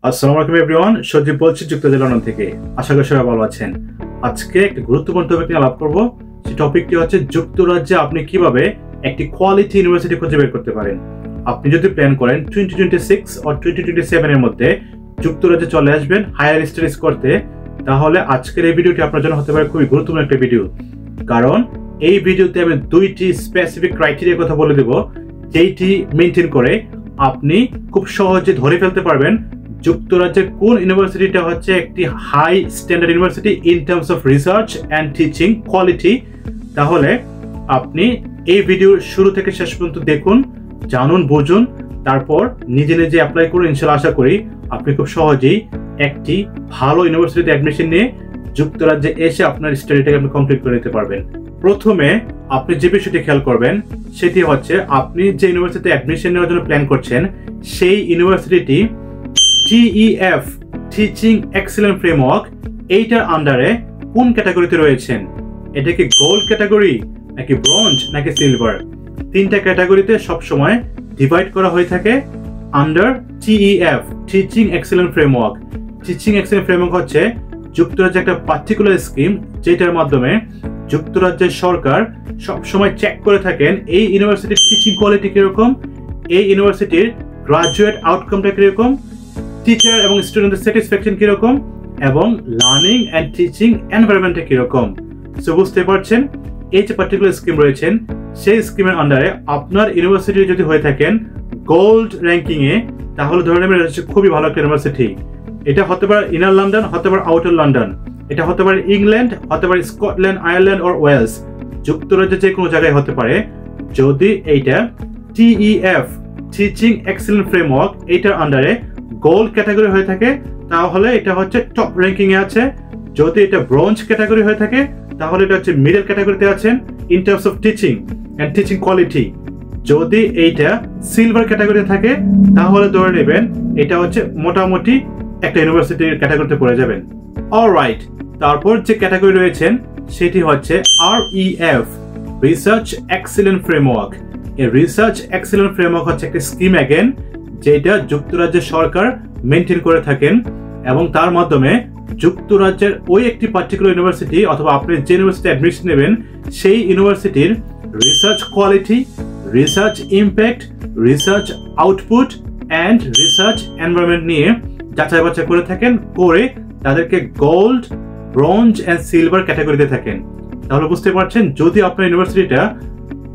আসসালামু আলাইকুম এভরিওয়ান, সজীব বলছি যুক্তরাজ্য লন্ডন থেকে। আশা করি সবাই ভালো আছেন। আজকে একটি গুরুত্বপূর্ণ টপিক নিয়ে আলাপ করব। সেই টপিকটি হচ্ছে যুক্তরাজ্যে আপনি কিভাবে একটি কোয়ালিটি ইউনিভার্সিটি খুঁজে বের করতে পারেন। আপনি যদি প্ল্যান করেন 2026 ও 2027 এর মধ্যে যুক্তরাজ্যে চলে আসবেন হায়ার স্টাডিজ করতে, তাহলে আজকের এই ভিডিওটি আপনার জন্য হতে পারে খুবই গুরুত্বপূর্ণ একটা ভিডিও। কারণ এই ভিডিওতে আমি দুইটি স্পেসিফিক ক্রাইটেরিয়ার কথা বলে দেব, যেইটি মেনটেন করে আপনি খুব সহজে ধরে ফেলতে পারবেন যুক্তরাজ্যের কোন ইউনিভার্সিটিটা হচ্ছে একটি high standard university in terms of research and teaching quality. তাহলে আপনি এই ভিডিও শুরু থেকে শেষ পর্যন্ত দেখুন, জানুন, বুঝুন, তারপর নিজে নিজে অ্যাপ্লাই করুন। ইনশাআল্লাহ আশা করি আপনি খুব সহজেই একটি ভালো ইউনিভার্সিটিতে অ্যাডমিশন নিয়ে যুক্তরাজ্যে এসে আপনার স্টাডিটাকে আপনি কমপ্লিট করে নিতে পারবেন। প্রথমে আপনি যে বিষয়টি খেয়াল করবেন সেটি হচ্ছে আপনি যে ইউনিভার্সিটিতে অ্যাডমিশন নেওয়ার জন্য প্ল্যান করছেন সেই ইউনিভার্সিটিটি TEF টিচিং এক্সেলেন্ট ফ্রেমওয়ার্ক এইটার আন্ডারে কোন ক্যাটাগরিতে রয়েছেন। এটা কি গোল্ড ক্যাটাগরি, নাকি ব্রোঞ্জ, নাকি সিলভার? তিনটা ক্যাটাগরিতে সবসময় ডিভাইড করা হয়ে থাকে under TEF teaching excellent framework. Teaching excellent framework হচ্ছে যুক্তরাজ্যের একটা পার্টিকুলার স্কিম, যেটার মাধ্যমে যুক্তরাজ্যের সরকার সবসময় চেক করে থাকেন এই ইউনিভার্সিটির টিচিং কোয়ালিটি কিরকম, এই ইউনিভার্সিটির গ্রাজুয়েট আউটকামটা কিরকম, টিচার এবং স্টুডেন্টের স্যাটিসফ্যাকশন কিরকম, এবং লার্নিং অ্যান্ড টিচিং এনভায়রনমেন্টটা কিরকম। সো বুঝতে পারছেন, এই যে পার্টিকুলার স্কিম রয়েছেন সেই স্কিমের আন্ডারে আপনার ইউনিভার্সিটি যদি হয়ে থাকেন গোল্ড র্যাঙ্কিং এ, তাহলে ধরে নেবেন এটা হচ্ছে খুবই ভালো একটা ইউনিভার্সিটি। এটা হতে পারে ইনার লন্ডন, হতে পারে আউটার লন্ডন, এটা হতে পারে ইংল্যান্ড, হতে পারে স্কটল্যান্ড, আয়ারল্যান্ড ও ওয়েলস, যুক্তরাজ্যের যে কোনো জায়গায় হতে পারে। যদি এইটা TEF টিচিং এক্সেলেন্ট ফ্রেমওয়ার্ক এইটার আন্ডারে গোল্ড ক্যাটাগরি হয়ে থাকে, তাহলে এটা হচ্ছে টপ র্যাঙ্কিং এ আছে। যদি এটা ব্রোঞ্জ ক্যাটাগরি হয়ে থাকে, তাহলে এটা হচ্ছে মিডল ক্যাটাগরিতে আছেন in terms of teaching and teaching quality. যদি এইটা সিলভার ক্যাটাগরিতে থাকে, তাহলে ধরে নেবেন এটা হচ্ছে মোটামুটি একটা ইউনিভার্সিটির ক্যাটাগরিতে পড়ে যাবেন। অলরাইট, তারপর যে ক্যাটাগরি রয়েছেন সেটি হচ্ছে REF রিসার্চ এক্সেলেন্ট ফ্রেমওয়ার্ক। এই রিসার্চ এক্সেলেন্ট ফ্রেমওয়ার্ক হচ্ছে একটা স্কিম অ্যাগেন, যেটা যুক্তরাজ্যের সরকার মেনটেন করে থাকেন, এবং তার মাধ্যমে যুক্তরাজ্যের ওই একটি পার্টিকুলার ইউনিভার্সিটি অথবা আপনি যে ইউনিভার্সিটি অ্যাডমিশন নেবেন সেই ইউনিভার্সিটির research quality, research impact, research output and research environment নিয়ে যাচাই বাছাই করে থাকেন, করে তাদেরকে গোল্ড, ব্রোঞ্জ অ্যান্ড সিলভার ক্যাটাগরিতে থাকেন। তাহলে বুঝতে পারছেন, যদি আপনার ইউনিভার্সিটিটা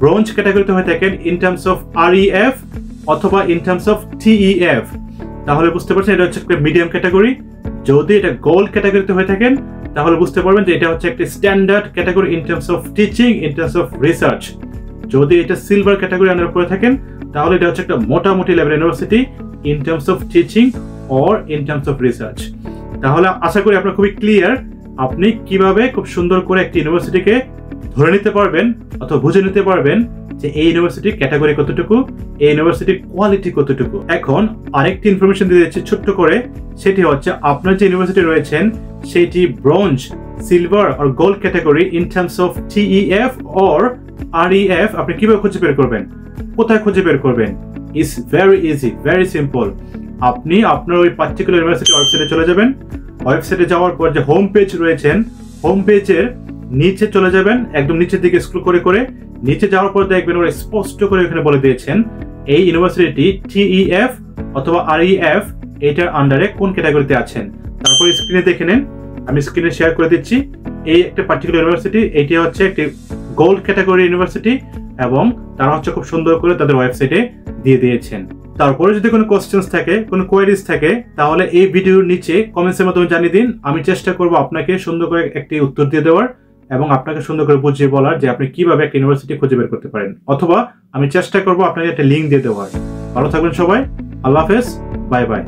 ব্রোঞ্জ ক্যাটাগরিতে হয়ে থাকেন ইন টার্মস অফ REF অথবা ইন টার্মস অফ TEF, তাহলে বুঝতে পারছেন এটা হচ্ছে একটা মিডিয়াম ক্যাটাগরি। যদি এটা গোল্ড ক্যাটাগরিতে হয়ে থাকেন, তাহলে বুঝতে পারবেন যে এটা হচ্ছে একটা standard category in terms of teaching, in terms of research. যদি এটা সিলভার ক্যাটাগরি আন্ডারে পড়ে থাকেন, তাহলে এটা হচ্ছে একটা মোটামুটি level university in terms of teaching or in terms of research. তাহলে আশা করি আপনার খুবই ক্লিয়ার আপনি কিভাবে খুব সুন্দর করে একটি ইউনিভার্সিটিকে ধরে নিতে পারবেন অথবা বুঝে নিতে পারবেন যে এই ইউনিভার্সিটির ক্যাটাগরি কতটুকু, এই ইউনিভার্সিটির কোয়ালিটি কতটুকু। এখন আরেকটি ইনফরমেশন দিয়ে দিচ্ছি ছোট্ট করে, সেটি হচ্ছে আপনার যে ইউনিভার্সিটি রয়েছেন সেটি ব্রোঞ্জ, সিলভার আর gold category in terms of TEF or REF আপনি কিভাবে খুঁজে বের করবেন, কোথায় খুঁজে বের করবেন? It's very easy, very simple. আপনি আপনার ওই পার্টিকুলার ইউনিভার্সিটি ওয়েবসাইটে চলে যাবেন। ওয়েবসাইটে যাওয়ার পর যে হোম পেজ রয়েছেন, হোম পেজের নিচে চলে যাবেন, একদম নিচের দিকে স্ক্রল করে করে নিচে যাওয়ার পর দেখবেন ওরা স্পষ্ট করে এখানে বলে দিয়েছেন এই ইউনিভার্সিটি TEF অথবা REF এটার আন্ডারে কোন ক্যাটাগরিতে আছেন। তারপর স্ক্রিনে দেখে নেন, আমি স্ক্রিনে শেয়ার করে দিচ্ছি। এই একটা পার্টিকুলার ইউনিভার্সিটি, এটি হচ্ছে একটি গোল্ড ক্যাটাগরি ইউনিভার্সিটি, এবং তারা হচ্ছে খুব সুন্দর করে তাদের ওয়েবসাইটে দিয়ে দিয়েছেন। তারপরে যদি কোনো কোশ্চেন্স থাকে, কোনো কোয়েরিজ থাকে, তাহলে এই ভিডিওর নিচে কমেন্টসের মাধ্যমে জানিয়ে দিন। আমি চেষ্টা করব আপনাকে সুন্দর করে একটি উত্তর দিয়ে দেওয়ার এবং আপনাকে সুন্দর করে বুঝিয়ে বলার যে আপনি কিভাবে একটা ইউনিভার্সিটি খুঁজে বের করতে পারেন, অথবা আমি চেষ্টা করব আপনাকে একটা লিঙ্ক দিয়ে দেওয়ার। ভালো থাকবেন সবাই, আল্লাহ হাফেজ, বাই বাই।